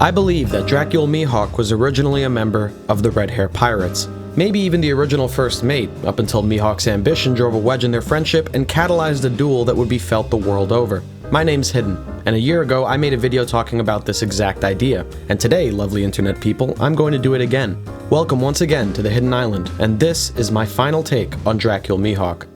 I believe that Dracule Mihawk was originally a member of the Red Hair Pirates. Maybe even the original first mate, up until Mihawk's ambition drove a wedge in their friendship and catalyzed a duel that would be felt the world over. My name's Hidden, and a year ago I made a video talking about this exact idea, and today, lovely internet people, I'm going to do it again. Welcome once again to the Hidden Island, and this is my final take on Dracule Mihawk.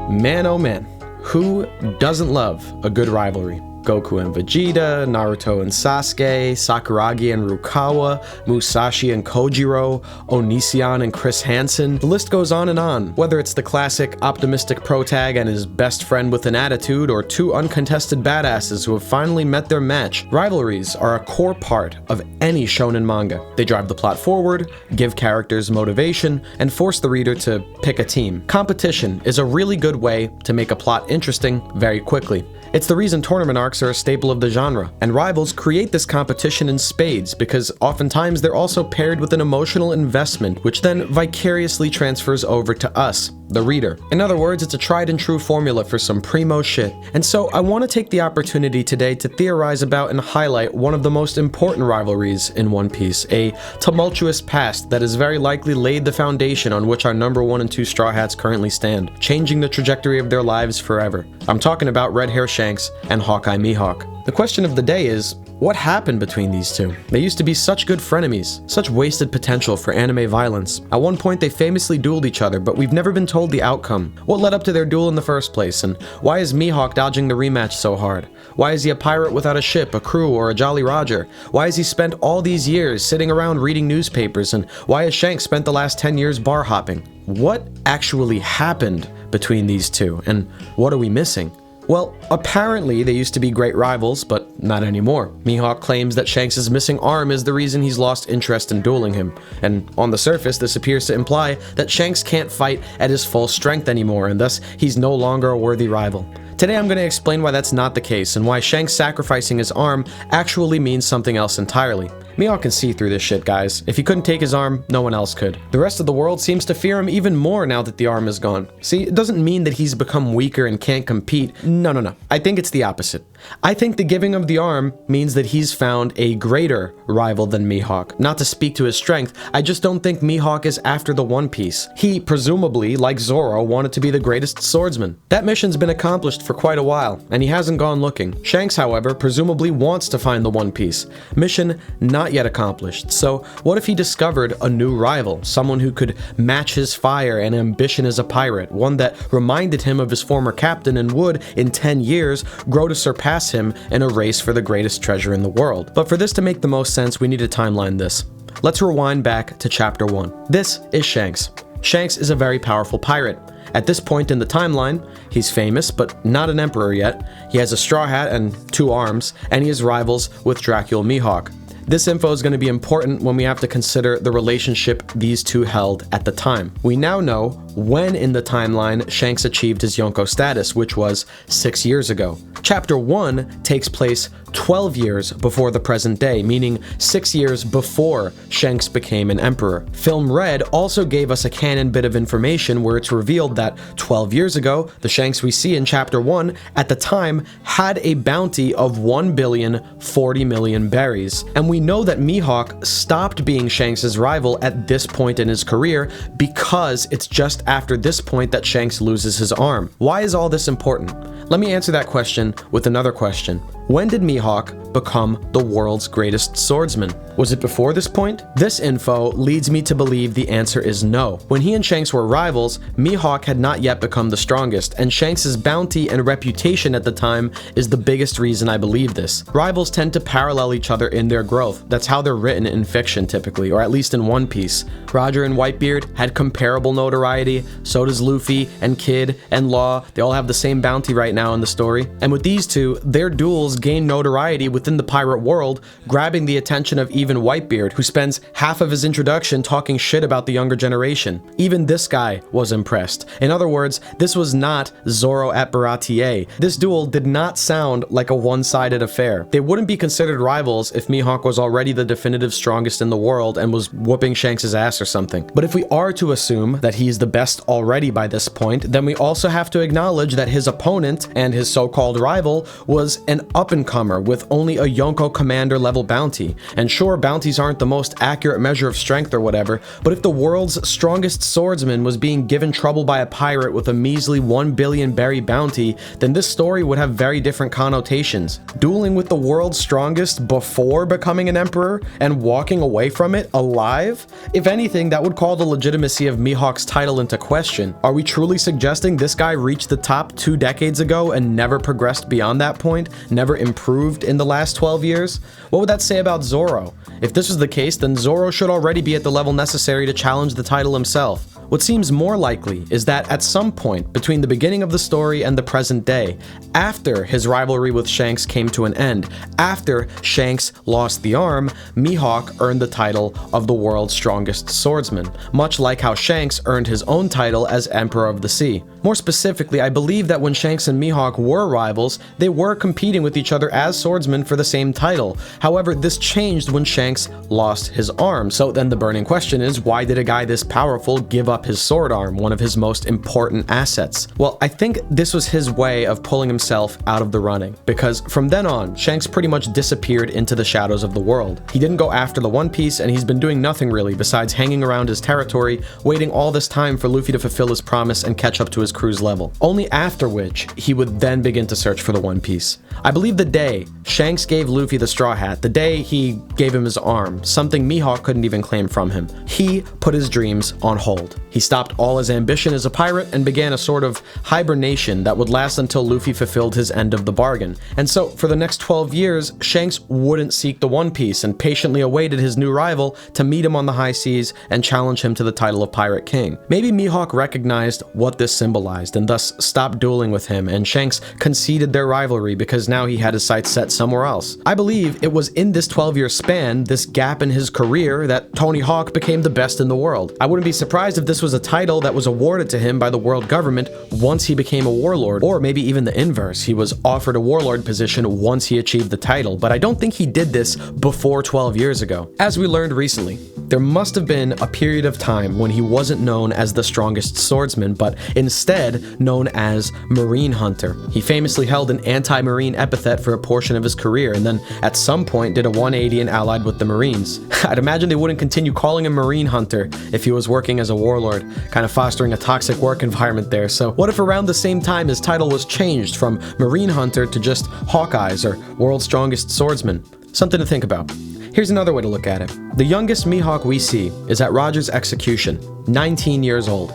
Man oh man, who doesn't love a good rivalry? Goku and Vegeta, Naruto and Sasuke, Sakuragi and Rukawa, Musashi and Kojiro, Onision and Chris Hansen. The list goes on and on. Whether it's the classic optimistic protag and his best friend with an attitude, or two uncontested badasses who have finally met their match, rivalries are a core part of any shonen manga. They drive the plot forward, give characters motivation, and force the reader to pick a team. Competition is a really good way to make a plot interesting very quickly. It's the reason tournament arcs are a staple of the genre, and rivals create this competition in spades because oftentimes they're also paired with an emotional investment, which then vicariously transfers over to us, the reader. In other words, it's a tried and true formula for some primo shit. And so I want to take the opportunity today to theorize about and highlight one of the most important rivalries in One Piece, a tumultuous past that has very likely laid the foundation on which our number 1 and 2 Straw Hats currently stand, changing the trajectory of their lives forever. I'm talking about Red Hair Shanks and Hawkeye Mihawk. The question of the day is, what happened between these two? They used to be such good frenemies, such wasted potential for anime violence. At one point they famously dueled each other, but we've never been told the outcome. What led up to their duel in the first place, and why is Mihawk dodging the rematch so hard? Why is he a pirate without a ship, a crew, or a Jolly Roger? Why has he spent all these years sitting around reading newspapers, and why has Shanks spent the last 10 years bar hopping? What actually happened between these two, and what are we missing? Well, apparently they used to be great rivals, but not anymore. Mihawk claims that Shanks' missing arm is the reason he's lost interest in dueling him, and on the surface this appears to imply that Shanks can't fight at his full strength anymore, and thus he's no longer a worthy rival. Today I'm going to explain why that's not the case, and why Shanks sacrificing his arm actually means something else entirely. Mihawk can see through this shit, guys. If he couldn't take his arm, no one else could. The rest of the world seems to fear him even more now that the arm is gone. See, it doesn't mean that he's become weaker and can't compete. No. I think it's the opposite. I think the giving of the arm means that he's found a greater rival than Mihawk. Not to speak to his strength, I just don't think Mihawk is after the One Piece. He, presumably, like Zoro, wanted to be the greatest swordsman. That mission's been accomplished for quite a while, and he hasn't gone looking. Shanks, however, presumably wants to find the One Piece. Mission not yet accomplished. So what if he discovered a new rival, someone who could match his fire and ambition as a pirate, one that reminded him of his former captain and would, in 10 years, grow to surpass him in a race for the greatest treasure in the world? But for this to make the most sense, we need to timeline this. Let's rewind back to chapter 1. This is Shanks. Shanks is a very powerful pirate. At this point in the timeline, he's famous, but not an emperor yet. He has a straw hat and 2 arms, and he is rivals with Dracule Mihawk. This info is going to be important when we have to consider the relationship these two held at the time. We now know when in the timeline Shanks achieved his Yonko status, which was 6 years ago. Chapter 1 takes place 12 years before the present day, meaning 6 years before Shanks became an emperor. Film Red also gave us a canon bit of information where it's revealed that 12 years ago, the Shanks we see in Chapter 1 at the time had a bounty of 1,040,000,000 berries. And we know that Mihawk stopped being Shanks' rival at this point in his career because it's just after this point that Shanks loses his arm. Why is all this important? Let me answer that question with another question. When did Mihawk become the world's greatest swordsman? Was it before this point? This info leads me to believe the answer is no. When he and Shanks were rivals, Mihawk had not yet become the strongest, and Shanks' bounty and reputation at the time is the biggest reason I believe this. Rivals tend to parallel each other in their growth. That's how they're written in fiction typically, or at least in One Piece. Roger and Whitebeard had comparable notoriety, so does Luffy and Kid and Law. They all have the same bounty right now in the story. And with these two, their duels gain notoriety within the pirate world, grabbing the attention of even Whitebeard, who spends half of his introduction talking shit about the younger generation. Even this guy was impressed. In other words, this was not Zoro at Baratier. This duel did not sound like a one-sided affair. They wouldn't be considered rivals if Mihawk was already the definitive strongest in the world and was whooping Shanks' ass or something. But if we are to assume that he's the best already by this point, then we also have to acknowledge that his opponent and his so-called rival was an up-and-comer with only a Yonko commander level bounty. And sure, bounties aren't the most accurate measure of strength or whatever, but if the world's strongest swordsman was being given trouble by a pirate with a measly 1 billion berry bounty, then this story would have very different connotations. Dueling with the world's strongest before becoming an emperor and walking away from it alive? If anything, that would call the legitimacy of Mihawk's title into question. Are we truly suggesting this guy reached the top 2 decades ago and never progressed beyond that point, never improved in the last 12 years? What would that say about Zoro? If this was the case, then Zoro should already be at the level necessary to challenge the title himself. What seems more likely is that at some point between the beginning of the story and the present day, after his rivalry with Shanks came to an end, after Shanks lost the arm, Mihawk earned the title of the world's strongest swordsman, much like how Shanks earned his own title as Emperor of the Sea. More specifically, I believe that when Shanks and Mihawk were rivals, they were competing with each other as swordsmen for the same title. However, this changed when Shanks lost his arm. So then the burning question is, why did a guy this powerful give up his sword arm, one of his most important assets? Well, I think this was his way of pulling himself out of the running, because from then on, Shanks pretty much disappeared into the shadows of the world. He didn't go after the One Piece, and he's been doing nothing really besides hanging around his territory, waiting all this time for Luffy to fulfill his promise and catch up to his crew's level. Only after which, he would then begin to search for the One Piece. I believe the day Shanks gave Luffy the Straw Hat, the day he gave him his arm, something Mihawk couldn't even claim from him, he put his dreams on hold. He stopped all his ambition as a pirate and began a sort of hibernation that would last until Luffy fulfilled his end of the bargain. And so, for the next 12 years, Shanks wouldn't seek the One Piece and patiently awaited his new rival to meet him on the high seas and challenge him to the title of Pirate King. Maybe Mihawk recognized what this symbolized and thus stopped dueling with him, and Shanks conceded their rivalry because now he had his sights set somewhere else. I believe it was in this 12-year span, this gap in his career, that Tony Hawk became the best in the world. I wouldn't be surprised if this was a title that was awarded to him by the world government once he became a warlord, or maybe even the inverse. He was offered a warlord position once he achieved the title, but I don't think he did this before 12 years ago. As we learned recently, there must have been a period of time when he wasn't known as the strongest swordsman, but instead known as Marine Hunter. He famously held an anti-marine epithet for a portion of his career, and then at some point did a 180 and allied with the Marines. I'd imagine they wouldn't continue calling him Marine Hunter if he was working as a warlord, kind of fostering a toxic work environment there. So what if around the same time his title was changed from Marine Hunter to just Hawkeyes or World's Strongest Swordsman? Something to think about. Here's another way to look at it. The youngest Mihawk we see is at Roger's execution, 19 years old.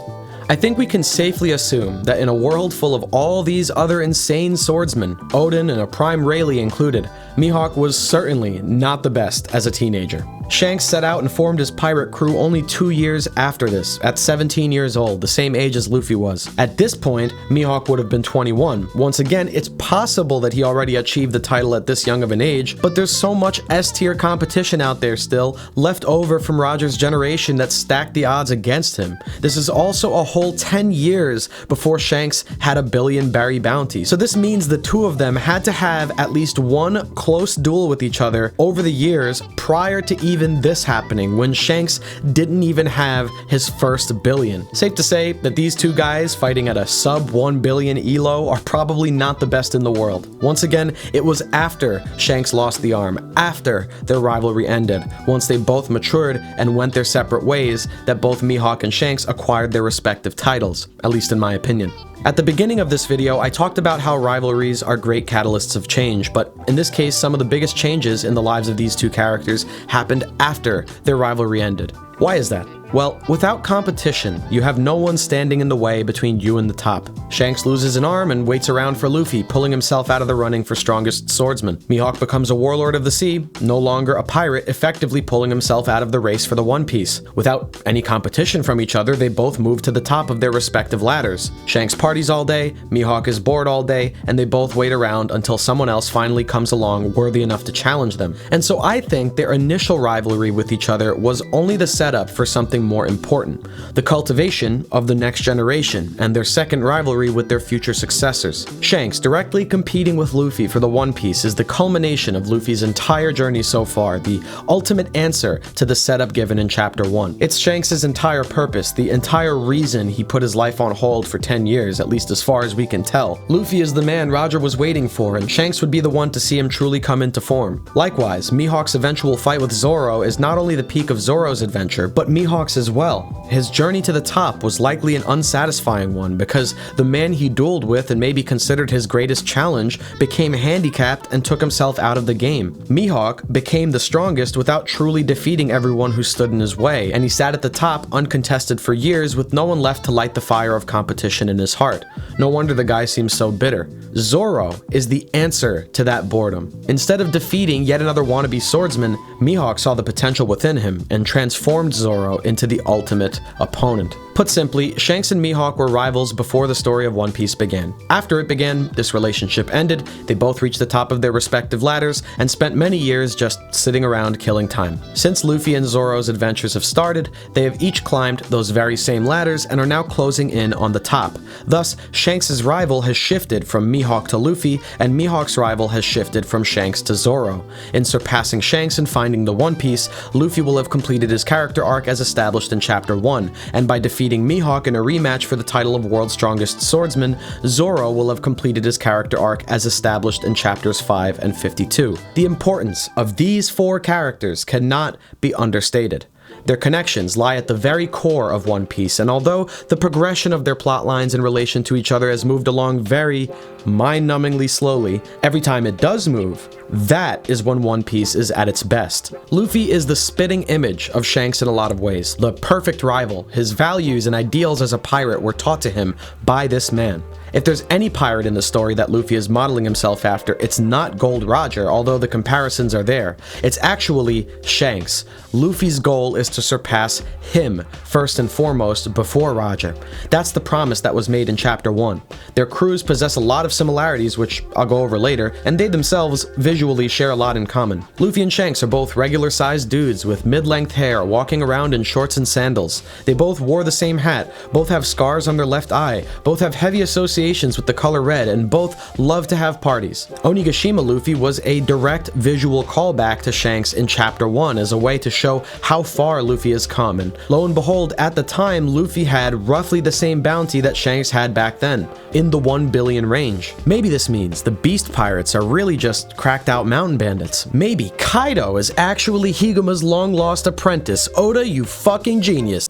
I think we can safely assume that in a world full of all these other insane swordsmen, Odin and a prime Rayleigh included, Mihawk was certainly not the best as a teenager. Shanks set out and formed his pirate crew only 2 years after this, at 17 years old, the same age as Luffy was. At this point, Mihawk would have been 21. Once again, it's possible that he already achieved the title at this young of an age, but there's so much S-tier competition out there still, left over from Roger's generation that stacked the odds against him. This is also a whole 10 years before Shanks had a billion berry bounty. So this means the two of them had to have at least one close duel with each other over the years prior to even even this happening when Shanks didn't even have his first billion? Safe to say that these two guys fighting at a sub 1 billion elo are probably not the best in the world. Once again, it was after Shanks lost the arm, after their rivalry ended, once they both matured and went their separate ways, that both Mihawk and Shanks acquired their respective titles, at least in my opinion. At the beginning of this video, I talked about how rivalries are great catalysts of change, but in this case, some of the biggest changes in the lives of these two characters happened after their rivalry ended. Why is that? Well, without competition, you have no one standing in the way between you and the top. Shanks loses an arm and waits around for Luffy, pulling himself out of the running for strongest swordsman. Mihawk becomes a warlord of the sea, no longer a pirate, effectively pulling himself out of the race for the One Piece. Without any competition from each other, they both move to the top of their respective ladders. Shanks parties all day, Mihawk is bored all day, and they both wait around until someone else finally comes along worthy enough to challenge them. And so I think their initial rivalry with each other was only the setup for something more important, the cultivation of the next generation, and their second rivalry with their future successors. Shanks directly competing with Luffy for the One Piece is the culmination of Luffy's entire journey so far, the ultimate answer to the setup given in Chapter 1. It's Shanks' entire purpose, the entire reason he put his life on hold for 10 years, at least as far as we can tell. Luffy is the man Roger was waiting for, and Shanks would be the one to see him truly come into form. Likewise, Mihawk's eventual fight with Zoro is not only the peak of Zoro's adventure, but Mihawk's as well. His journey to the top was likely an unsatisfying one because the man he dueled with and maybe considered his greatest challenge became handicapped and took himself out of the game. Mihawk became the strongest without truly defeating everyone who stood in his way, and he sat at the top uncontested for years with no one left to light the fire of competition in his heart. No wonder the guy seems so bitter. Zoro is the answer to that boredom. Instead of defeating yet another wannabe swordsman, Mihawk saw the potential within him and transformed Zoro into the ultimate opponent. Put simply, Shanks and Mihawk were rivals before the story of One Piece began. After it began, this relationship ended, they both reached the top of their respective ladders and spent many years just sitting around killing time. Since Luffy and Zoro's adventures have started, they have each climbed those very same ladders and are now closing in on the top. Thus, Shanks' rival has shifted from Mihawk to Luffy, and Mihawk's rival has shifted from Shanks to Zoro. In surpassing Shanks and finding the One Piece, Luffy will have completed his character arc as established in Chapter 1, and by defeating Mihawk in a rematch for the title of World's Strongest Swordsman, Zoro will have completed his character arc as established in Chapters 5 and 52. The importance of these four characters cannot be understated. Their connections lie at the very core of One Piece, and although the progression of their plot lines in relation to each other has moved along very mind-numbingly slowly, every time it does move, that is when One Piece is at its best. Luffy is the spitting image of Shanks in a lot of ways, the perfect rival. His values and ideals as a pirate were taught to him by this man. If there's any pirate in the story that Luffy is modeling himself after, it's not Gold Roger, although the comparisons are there. It's actually Shanks. Luffy's goal is to surpass him, first and foremost, before Roger. That's the promise that was made in Chapter 1. Their crews possess a lot of similarities, which I'll go over later, and they themselves visually share a lot in common. Luffy and Shanks are both regular-sized dudes with mid-length hair, walking around in shorts and sandals. They both wore the same hat, both have scars on their left eye, both have heavy associations with the color red, and both love to have parties. Onigashima Luffy was a direct visual callback to Shanks in Chapter 1 as a way to show how far Luffy has come, and lo and behold, at the time, Luffy had roughly the same bounty that Shanks had back then, in the 1 billion range. Maybe this means the Beast Pirates are really just cracked out mountain bandits. Maybe Kaido is actually Higuma's long-lost apprentice. Oda, you fucking genius.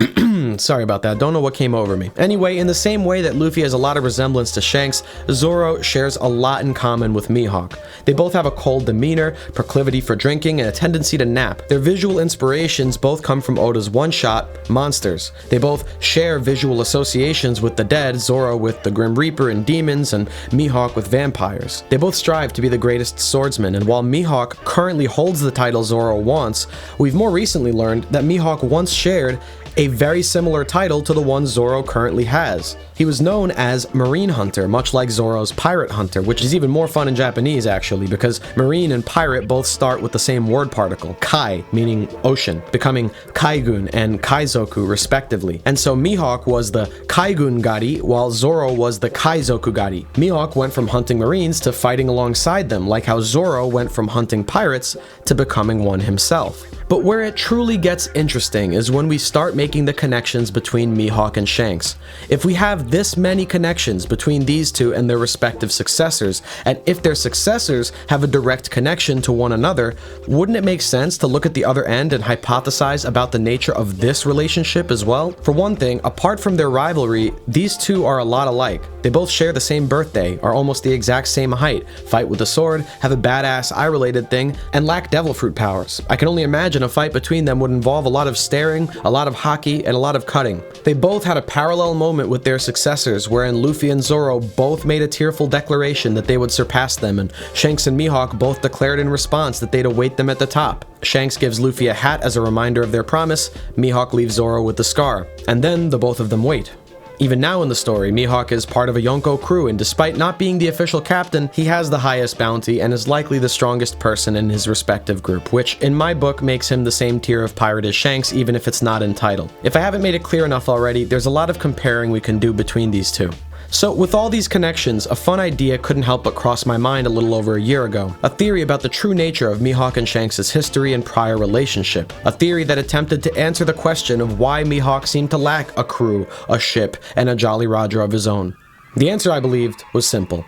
Sorry about that, don't know what came over me. Anyway, in the same way that Luffy has a lot of resemblance to Shanks, Zoro shares a lot in common with Mihawk. They both have a cold demeanor, proclivity for drinking, and a tendency to nap. Their visual inspirations both come from Oda's one-shot, Monsters. They both share visual associations with the dead, Zoro with the Grim Reaper and demons, and Mihawk with vampires. They both strive to be the greatest swordsman, and while Mihawk currently holds the title Zoro wants, we've more recently learned that Mihawk once shared a very similar title to the one Zoro currently has. He was known as Marine Hunter, much like Zoro's Pirate Hunter, which is even more fun in Japanese actually, because marine and pirate both start with the same word particle, kai, meaning ocean, becoming kaigun and kaizoku respectively. And so Mihawk was the kaigun gari, while Zoro was the kaizoku gari. Mihawk went from hunting marines to fighting alongside them, like how Zoro went from hunting pirates to becoming one himself. But where it truly gets interesting is when we start making the connections between Mihawk and Shanks. If we have this many connections between these two and their respective successors, and if their successors have a direct connection to one another, wouldn't it make sense to look at the other end and hypothesize about the nature of this relationship as well? For one thing, apart from their rivalry, these two are a lot alike. They both share the same birthday, are almost the exact same height, fight with a sword, have a badass eye-related thing, and lack devil fruit powers. I can only imagine a fight between them would involve a lot of staring, a lot of haki, and a lot of cutting. They both had a parallel moment with their successors, wherein Luffy and Zoro both made a tearful declaration that they would surpass them, and Shanks and Mihawk both declared in response that they'd await them at the top. Shanks gives Luffy a hat as a reminder of their promise, Mihawk leaves Zoro with the scar, and then the both of them wait. Even now in the story, Mihawk is part of a Yonko crew, and despite not being the official captain, he has the highest bounty and is likely the strongest person in his respective group, which in my book makes him the same tier of pirate as Shanks, even if it's not in title. If I haven't made it clear enough already, there's a lot of comparing we can do between these two. So with all these connections, a fun idea couldn't help but cross my mind a little over a year ago. A theory about the true nature of Mihawk and Shanks' history and prior relationship. A theory that attempted to answer the question of why Mihawk seemed to lack a crew, a ship, and a Jolly Roger of his own. The answer, I believed, was simple.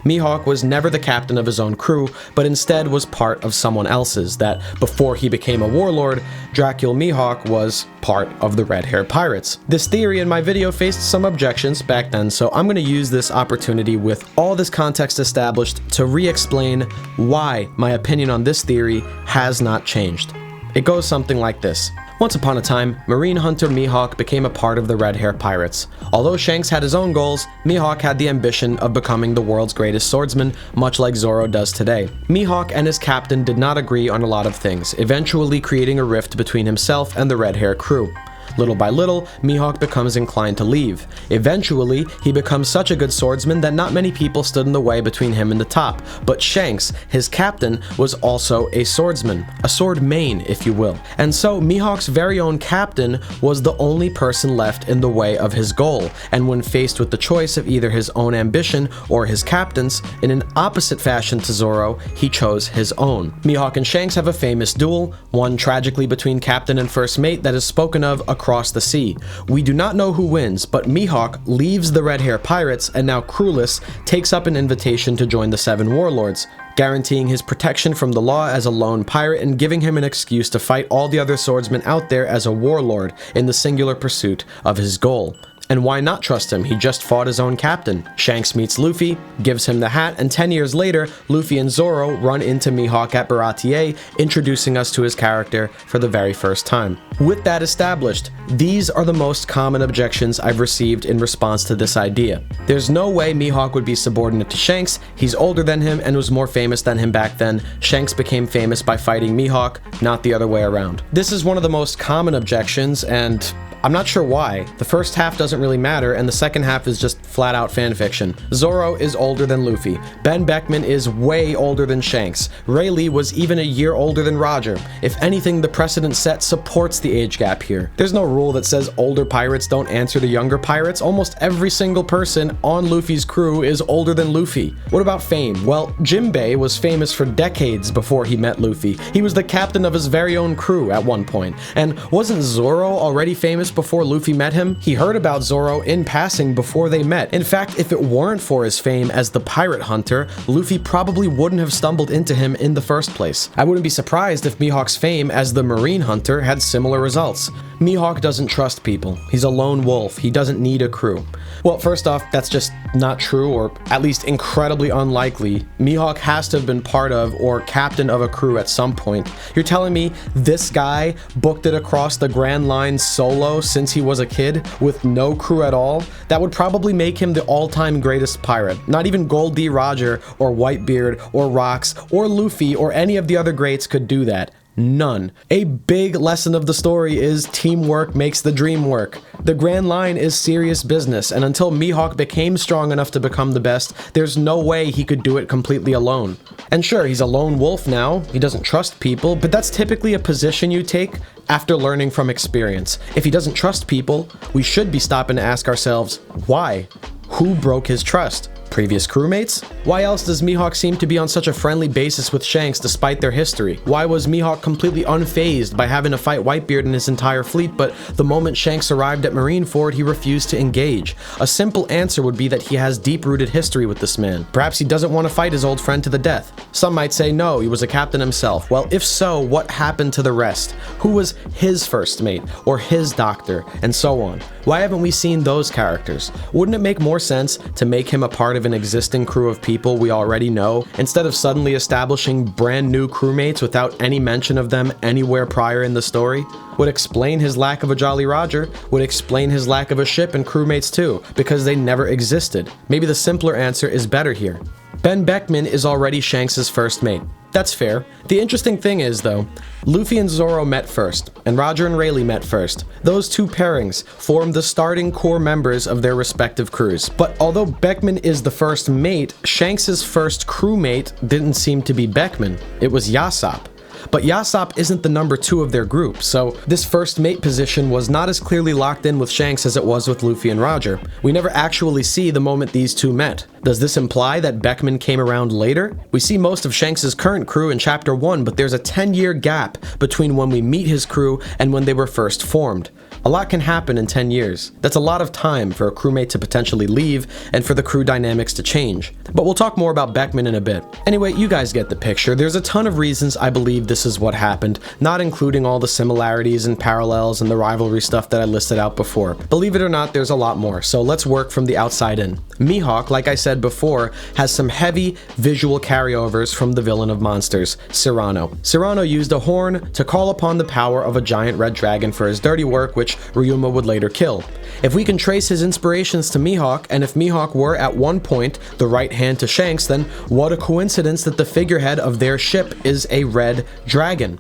Mihawk was never the captain of his own crew, but instead was part of someone else's, that before he became a warlord, Dracule Mihawk was part of the Red Hair Pirates. This theory in my video faced some objections back then, so I'm going to use this opportunity with all this context established to re-explain why my opinion on this theory has not changed. It goes something like this. Once upon a time, Marine Hunter Mihawk became a part of the Red Hair Pirates. Although Shanks had his own goals, Mihawk had the ambition of becoming the world's greatest swordsman, much like Zoro does today. Mihawk and his captain did not agree on a lot of things, eventually creating a rift between himself and the Red Hair crew. Little by little, Mihawk becomes inclined to leave. Eventually, he becomes such a good swordsman that not many people stood in the way between him and the top, but Shanks, his captain, was also a swordsman, a sword main, if you will. And so Mihawk's very own captain was the only person left in the way of his goal, and when faced with the choice of either his own ambition or his captain's, in an opposite fashion to Zoro, he chose his own. Mihawk and Shanks have a famous duel, one tragically between captain and first mate that is spoken of across the sea. We do not know who wins, but Mihawk leaves the Red Hair Pirates and now crewless takes up an invitation to join the Seven Warlords, guaranteeing his protection from the law as a lone pirate and giving him an excuse to fight all the other swordsmen out there as a warlord in the singular pursuit of his goal. And why not trust him? He just fought his own captain. Shanks meets Luffy, gives him the hat, and 10 years later, Luffy and Zoro run into Mihawk at Baratie, introducing us to his character for the very first time. With that established, these are the most common objections I've received in response to this idea. There's no way Mihawk would be subordinate to Shanks. He's older than him and was more famous than him back then. Shanks became famous by fighting Mihawk, not the other way around. This is one of the most common objections, and I'm not sure why. The first half doesn't really matter, and the second half is just flat out fanfiction. Zoro is older than Luffy. Ben Beckman is way older than Shanks. Ray Lee was even a year older than Roger. If anything, the precedent set supports the age gap here. There's no rule that says older pirates don't answer to younger pirates. Almost every single person on Luffy's crew is older than Luffy. What about fame? Well, Jinbei was famous for decades before he met Luffy. He was the captain of his very own crew at one point. And wasn't Zoro already famous before Luffy met him? He heard about Zoro in passing before they met. In fact, if it weren't for his fame as the pirate hunter, Luffy probably wouldn't have stumbled into him in the first place. I wouldn't be surprised if Mihawk's fame as the marine hunter had similar results. Mihawk doesn't trust people. He's a lone wolf. He doesn't need a crew. Well, first off, that's just not true, or at least incredibly unlikely. Mihawk has to have been part of or captain of a crew at some point. You're telling me this guy booked it across the Grand Line solo since he was a kid with no crew at all? That would probably make him the all-time greatest pirate. Not even Gold D. Roger or Whitebeard or Rocks or Luffy or any of the other greats could do that. None. A big lesson of the story is teamwork makes the dream work. The Grand Line is serious business, and until Mihawk became strong enough to become the best, there's no way he could do it completely alone. And sure, he's a lone wolf now, he doesn't trust people, but that's typically a position you take after learning from experience. If he doesn't trust people, we should be stopping to ask ourselves, why? Who broke his trust? Previous crewmates? Why else does Mihawk seem to be on such a friendly basis with Shanks despite their history? Why was Mihawk completely unfazed by having to fight Whitebeard and his entire fleet, but the moment Shanks arrived at Marineford, he refused to engage? A simple answer would be that he has deep-rooted history with this man. Perhaps he doesn't want to fight his old friend to the death. Some might say no, he was a captain himself. Well, if so, what happened to the rest? Who was his first mate, or his doctor, and so on? Why haven't we seen those characters? Wouldn't it make more sense to make him a part of an existing crew of people we already know, instead of suddenly establishing brand new crewmates without any mention of them anywhere prior in the story? Would explain his lack of a Jolly Roger, would explain his lack of a ship and crewmates too, because they never existed. Maybe the simpler answer is better here. Ben Beckman is already Shanks' first mate. That's fair. The interesting thing is, though, Luffy and Zoro met first, and Roger and Rayleigh met first. Those two pairings formed the starting core members of their respective crews. But although Beckman is the first mate, Shanks' first crewmate didn't seem to be Beckman. It was Yasopp. But Yasopp isn't the number 2 of their group, so this first mate position was not as clearly locked in with Shanks as it was with Luffy and Roger. We never actually see the moment these two met. Does this imply that Beckman came around later? We see most of Shanks' current crew in Chapter 1, but there's a 10-year gap between when we meet his crew and when they were first formed. A lot can happen in 10 years. That's a lot of time for a crewmate to potentially leave and for the crew dynamics to change. But we'll talk more about Beckman in a bit. Anyway, you guys get the picture. There's a ton of reasons I believe this is what happened, not including all the similarities and parallels and the rivalry stuff that I listed out before. Believe it or not, there's a lot more, so let's work from the outside in. Mihawk, like I said before, has some heavy visual carryovers from the villain of monsters, Cyrano. Cyrano used a horn to call upon the power of a giant red dragon for his dirty work, which Ryuma would later kill. If we can trace his inspirations to Mihawk, and if Mihawk were at one point the right hand to Shanks, then what a coincidence that the figurehead of their ship is a red dragon.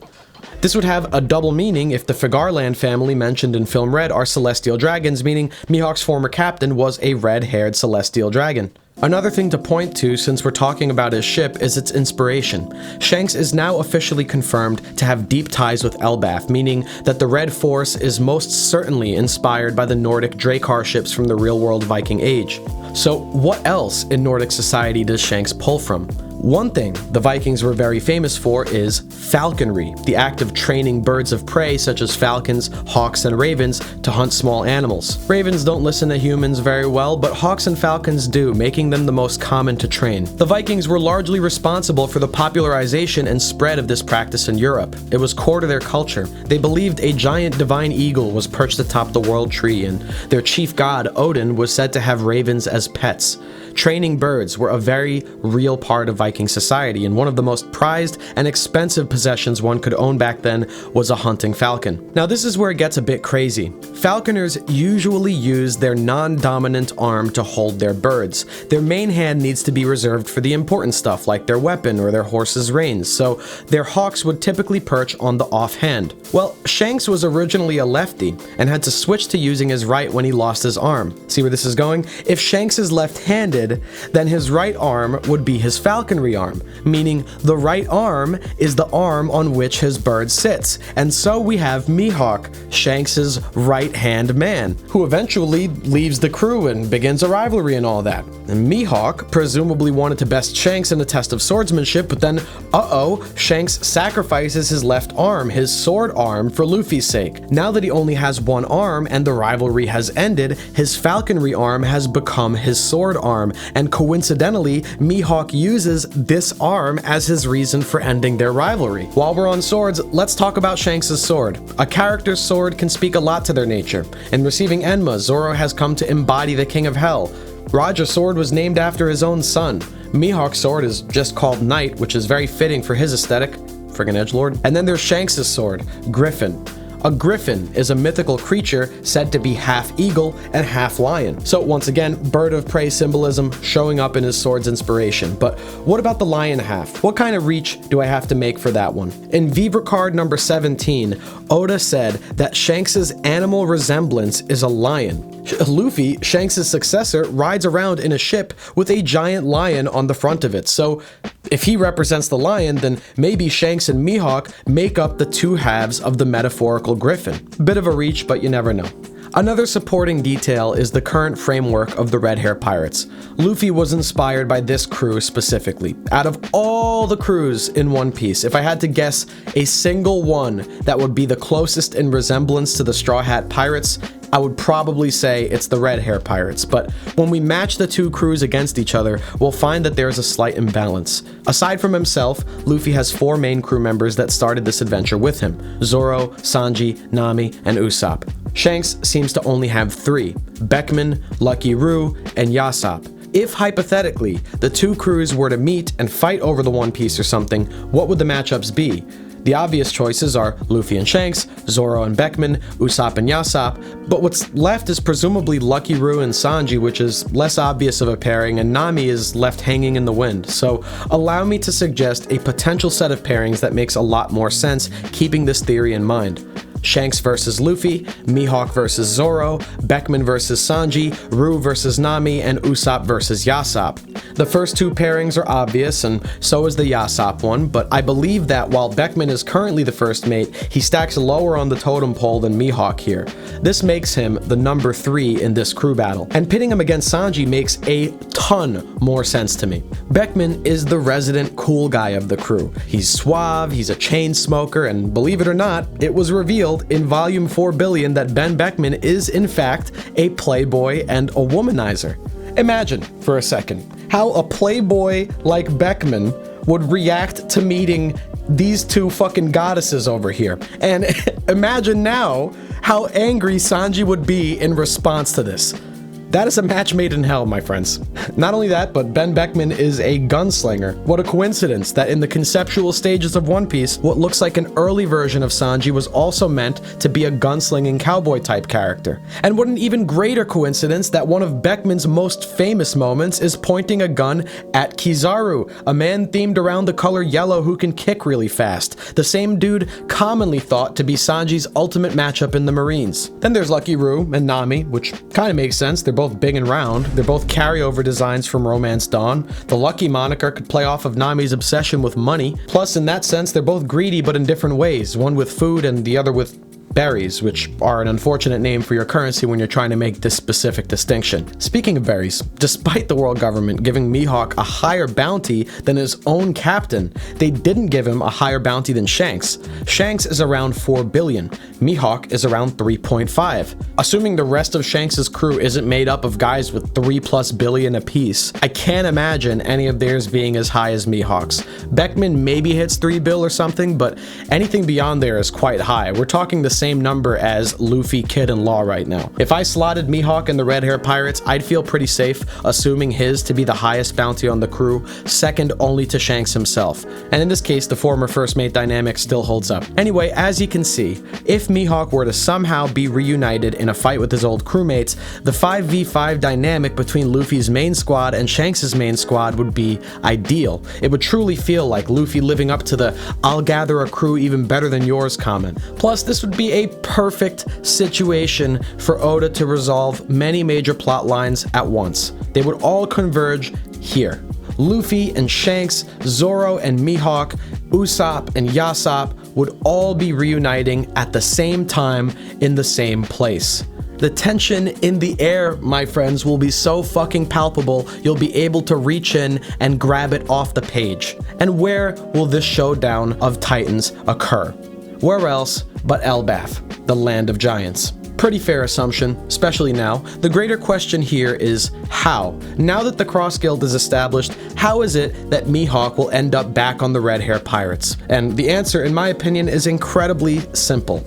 This would have a double meaning if the Figarland family mentioned in Film Red are celestial dragons, meaning Mihawk's former captain was a red-haired celestial dragon. Another thing to point to since we're talking about his ship is its inspiration. Shanks is now officially confirmed to have deep ties with Elbaf, meaning that the Red Force is most certainly inspired by the Nordic Drakkar ships from the real-world Viking Age. So what else in Nordic society does Shanks pull from? One thing the Vikings were very famous for is falconry, the act of training birds of prey such as falcons, hawks, and ravens to hunt small animals. Ravens don't listen to humans very well, but hawks and falcons do, making them the most common to train. The Vikings were largely responsible for the popularization and spread of this practice in Europe. It was core to their culture. They believed a giant divine eagle was perched atop the world tree, and their chief god, Odin, was said to have ravens as pets. Training birds were a very real part of Viking society, and one of the most prized and expensive possessions one could own back then was a hunting falcon. Now this is where it gets a bit crazy. Falconers usually use their non-dominant arm to hold their birds. Their main hand needs to be reserved for the important stuff like their weapon or their horse's reins, so their hawks would typically perch on the offhand. Well, Shanks was originally a lefty and had to switch to using his right when he lost his arm. See where this is going? If Shanks is left-handed, then his right arm would be his falconry arm, meaning the right arm is the arm on which his bird sits. And so we have Mihawk, Shanks's right-hand man, who eventually leaves the crew and begins a rivalry and all that. And Mihawk presumably wanted to best Shanks in a test of swordsmanship, but then, Shanks sacrifices his left arm, his sword arm, for Luffy's sake. Now that he only has one arm and the rivalry has ended, his falconry arm has become his sword arm, and coincidentally, Mihawk uses this arm as his reason for ending their rivalry. While we're on swords, let's talk about Shanks' sword. A character's sword can speak a lot to their nature. In receiving Enma, Zoro has come to embody the King of Hell. Roger's sword was named after his own son. Mihawk's sword is just called Knight, which is very fitting for his aesthetic. Friggin' edgelord. And then there's Shanks' sword, Griffin. A griffin is a mythical creature said to be half eagle and half lion. So once again, bird of prey symbolism showing up in his sword's inspiration. But what about the lion half? What kind of reach do I have to make for that one? In Vivre card number 17, Oda said that Shanks' animal resemblance is a lion. Luffy, Shanks' successor, rides around in a ship with a giant lion on the front of it. So if he represents the lion, then maybe Shanks and Mihawk make up the two halves of the metaphorical griffin. Bit of a reach, but you never know. Another supporting detail is the current framework of the Red Hair Pirates. Luffy was inspired by this crew specifically. Out of all the crews in One Piece, if I had to guess a single one that would be the closest in resemblance to the Straw Hat Pirates, I would probably say it's the Red Hair Pirates, but when we match the two crews against each other, we'll find that there's a slight imbalance. Aside from himself, Luffy has 4 main crew members that started this adventure with him: Zoro, Sanji, Nami, and Usopp. Shanks seems to only have 3: Beckman, Lucky Roo, and Yasopp. If hypothetically, the two crews were to meet and fight over the One Piece or something, what would the matchups be? The obvious choices are Luffy and Shanks, Zoro and Beckman, Usopp and Yasopp, but what's left is presumably Lucky Roo and Sanji, which is less obvious of a pairing, and Nami is left hanging in the wind. So allow me to suggest a potential set of pairings that makes a lot more sense, keeping this theory in mind. Shanks versus Luffy, Mihawk versus Zoro, Beckman versus Sanji, Roo versus Nami, and Usopp versus Yasopp. The first 2 pairings are obvious, and so is the Yasopp one, but I believe that while Beckman is currently the first mate, he stacks lower on the totem pole than Mihawk here. This makes him the number 3 in this crew battle, and pitting him against Sanji makes a ton more sense to me. Beckman is the resident cool guy of the crew. He's suave, he's a chain smoker, and believe it or not, it was revealed in volume 4 billion that Ben Beckman is in fact a playboy and a womanizer. Imagine for a second how a playboy like Beckman would react to meeting these 2 fucking goddesses over here. And imagine now how angry Sanji would be in response to this. That is a match made in hell, my friends. Not only that, but Ben Beckman is a gunslinger. What a coincidence that in the conceptual stages of One Piece, what looks like an early version of Sanji was also meant to be a gunslinging cowboy type character. And what an even greater coincidence that one of Beckman's most famous moments is pointing a gun at Kizaru, a man themed around the color yellow who can kick really fast, the same dude commonly thought to be Sanji's ultimate matchup in the Marines. Then there's Lucky Roo and Nami, which kind of makes sense. They're both big and round. They're both carryover designs from Romance Dawn. The Lucky moniker could play off of Nami's obsession with money. Plus, in that sense, they're both greedy but in different ways, one with food and the other with berries, which are an unfortunate name for your currency when you're trying to make this specific distinction. Speaking of berries, despite the world government giving Mihawk a higher bounty than his own captain, they didn't give him a higher bounty than Shanks. Shanks is around 4 billion. Mihawk is around 3.5. Assuming the rest of Shanks' crew isn't made up of guys with 3+ billion apiece, I can't imagine any of theirs being as high as Mihawk's. Beckman maybe hits 3 bill or something, but anything beyond there is quite high. We're talking the same number as Luffy, Kid, and Law right now. If I slotted Mihawk in the Red Hair Pirates, I'd feel pretty safe, assuming his to be the highest bounty on the crew, second only to Shanks himself. And in this case, the former first mate dynamic still holds up. Anyway, as you can see, if Mihawk were to somehow be reunited in a fight with his old crewmates, the 5v5 dynamic between Luffy's main squad and Shanks' main squad would be ideal. It would truly feel like Luffy living up to the "I'll gather a crew even better than yours" comment. Plus, this would be a perfect situation for Oda to resolve many major plot lines at once. They would all converge here. Luffy and Shanks, Zoro and Mihawk, Usopp and Yasopp would all be reuniting at the same time in the same place. The tension in the air, my friends, will be so fucking palpable, you'll be able to reach in and grab it off the page. And where will this showdown of titans occur? Where else but Elbaf, the land of giants? Pretty fair assumption, especially now. The greater question here is how? Now that the Cross Guild is established, how is it that Mihawk will end up back on the Red Hair Pirates? And the answer, in my opinion, is incredibly simple.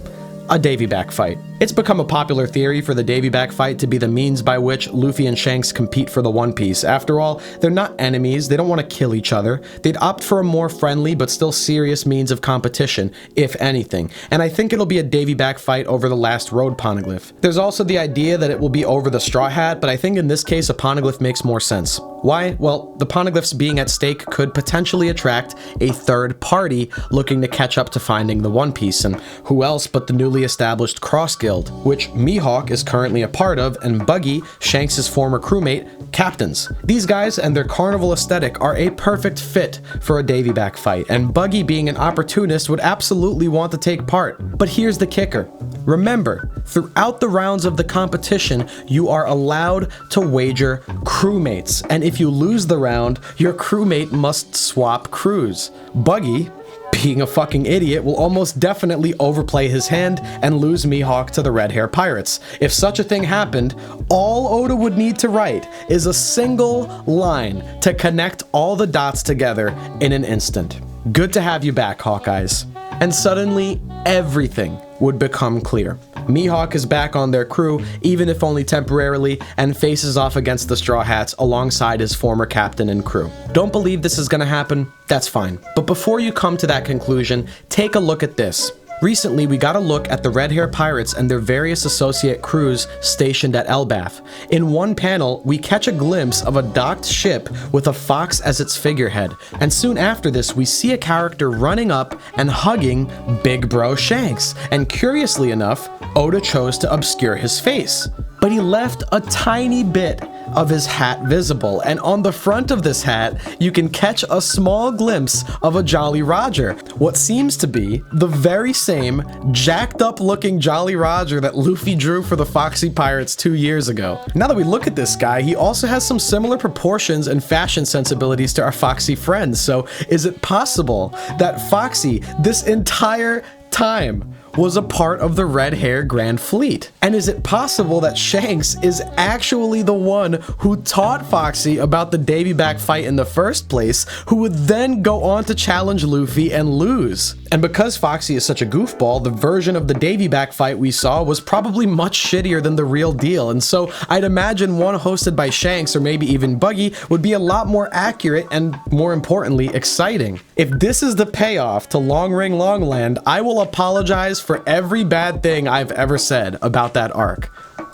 A Davy back fight. It's become a popular theory for the Davy Back fight to be the means by which Luffy and Shanks compete for the One Piece. After all, they're not enemies, they don't want to kill each other. They'd opt for a more friendly but still serious means of competition, if anything. And I think it'll be a Davy Back fight over the last road poneglyph. There's also the idea that it will be over the Straw Hat, but I think in this case a poneglyph makes more sense. Why? Well, the poneglyphs being at stake could potentially attract a third party looking to catch up to finding the One Piece, and who else but the newly established Cross Guild, which Mihawk is currently a part of, and Buggy, Shanks' former crewmate, captains. These guys and their carnival aesthetic are a perfect fit for a Davy Back fight, and Buggy, being an opportunist, would absolutely want to take part. But here's the kicker. Remember, throughout the rounds of the competition, you are allowed to wager crewmates, and if you lose the round, your crewmate must swap crews. Buggy, being a fucking idiot, will almost definitely overplay his hand and lose Mihawk to the Red Hair Pirates. If such a thing happened, all Oda would need to write is a single line to connect all the dots together in an instant. Good to have you back, Hawkeyes. And suddenly, everything would become clear. Mihawk is back on their crew, even if only temporarily, and faces off against the Straw Hats alongside his former captain and crew. Don't believe this is gonna happen? That's fine. But before you come to that conclusion, take a look at this. Recently, we got a look at the Red Hair Pirates and their various associate crews stationed at Elbaf. In one panel, we catch a glimpse of a docked ship with a fox as its figurehead, and soon after this, we see a character running up and hugging Big Bro Shanks, and curiously enough, Oda chose to obscure his face. But he left a tiny bit of his hat visible, and on the front of this hat, you can catch a small glimpse of a Jolly Roger, what seems to be the very same jacked up looking Jolly Roger that Luffy drew for the Foxy Pirates 2 years ago. Now that we look at this guy, he also has some similar proportions and fashion sensibilities to our Foxy friends, so is it possible that Foxy, this entire time, was a part of the Red Hair Grand Fleet? And is it possible that Shanks is actually the one who taught Foxy about the Davy Back fight in the first place, who would then go on to challenge Luffy and lose? And because Foxy is such a goofball, the version of the Davy Back fight we saw was probably much shittier than the real deal, and so I'd imagine one hosted by Shanks or maybe even Buggy would be a lot more accurate and, more importantly, exciting. If this is the payoff to Long Ring Longland, I will apologize for every bad thing I've ever said about that arc.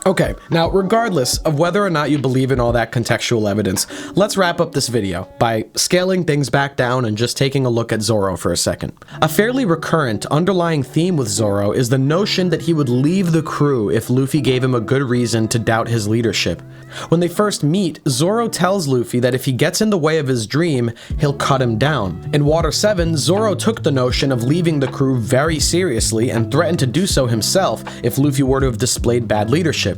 Okay, now regardless of whether or not you believe in all that contextual evidence, let's wrap up this video by scaling things back down and just taking a look at Zoro for a second. A fairly recurrent underlying theme with Zoro is the notion that he would leave the crew if Luffy gave him a good reason to doubt his leadership. When they first meet, Zoro tells Luffy that if he gets in the way of his dream, he'll cut him down. In Water 7, Zoro took the notion of leaving the crew very seriously and threatened to do so himself if Luffy were to have displayed bad leadership.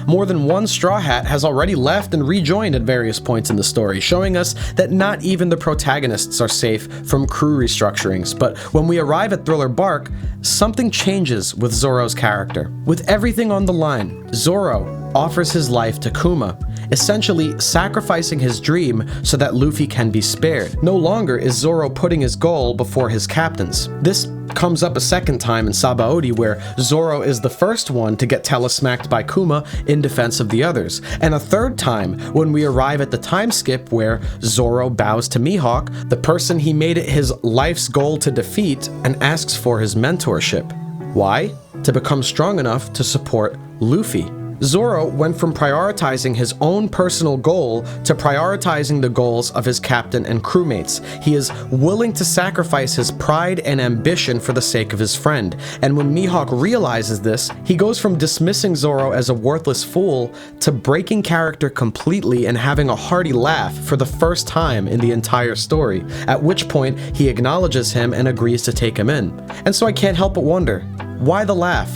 More than one Straw Hat has already left and rejoined at various points in the story, showing us that not even the protagonists are safe from crew restructurings. But when we arrive at Thriller Bark, something changes with Zoro's character. With everything on the line, Zoro offers his life to Kuma, essentially sacrificing his dream so that Luffy can be spared. No longer is Zoro putting his goal before his captain's. This comes up a second time in Sabaody, where Zoro is the first one to get telesmacked by Kuma in defense of the others, and a third time when we arrive at the time skip where Zoro bows to Mihawk, the person he made it his life's goal to defeat, and asks for his mentorship. Why? To become strong enough to support Luffy. Zoro went from prioritizing his own personal goal to prioritizing the goals of his captain and crewmates. He is willing to sacrifice his pride and ambition for the sake of his friend. And when Mihawk realizes this, he goes from dismissing Zoro as a worthless fool to breaking character completely and having a hearty laugh for the first time in the entire story, at which point he acknowledges him and agrees to take him in. And so I can't help but wonder, why the laugh?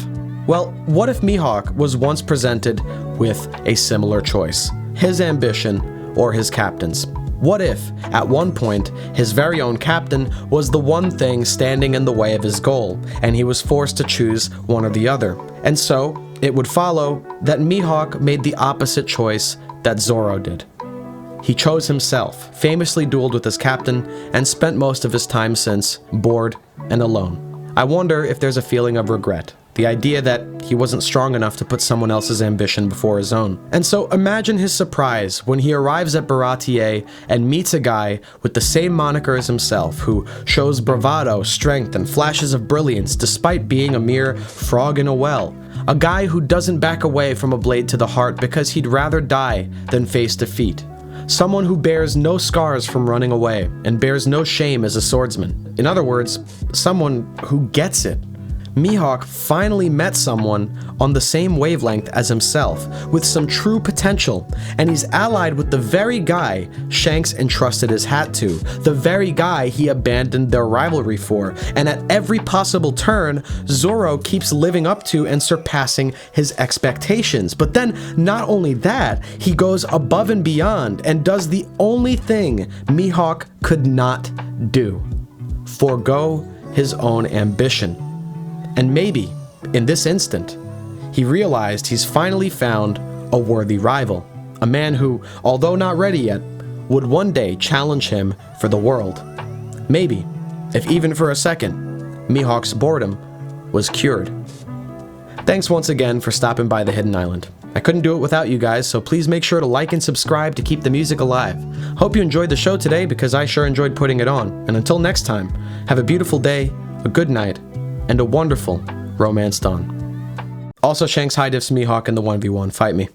Well, what if Mihawk was once presented with a similar choice? His ambition or his captain's? What if, at one point, his very own captain was the one thing standing in the way of his goal, and he was forced to choose one or the other? And so, it would follow that Mihawk made the opposite choice that Zoro did. He chose himself, famously dueled with his captain, and spent most of his time since bored and alone. I wonder if there's a feeling of regret. The idea that he wasn't strong enough to put someone else's ambition before his own. And so imagine his surprise when he arrives at Baratier and meets a guy with the same moniker as himself, who shows bravado, strength, and flashes of brilliance despite being a mere frog in a well. A guy who doesn't back away from a blade to the heart because he'd rather die than face defeat. Someone who bears no scars from running away and bears no shame as a swordsman. In other words, someone who gets it. Mihawk finally met someone on the same wavelength as himself, with some true potential, and he's allied with the very guy Shanks entrusted his hat to, the very guy he abandoned their rivalry for, and at every possible turn, Zoro keeps living up to and surpassing his expectations. But then, not only that, he goes above and beyond and does the only thing Mihawk could not do: forego his own ambition. And maybe, in this instant, he realized he's finally found a worthy rival. A man who, although not ready yet, would one day challenge him for the world. Maybe, if even for a second, Mihawk's boredom was cured. Thanks once again for stopping by the Hidden Island. I couldn't do it without you guys, so please make sure to like and subscribe to keep the music alive. Hope you enjoyed the show today, because I sure enjoyed putting it on. And until next time, have a beautiful day, a good night, and a wonderful romance dawn. Also, Shanks high diffs Mihawk in the 1v1. Fight me.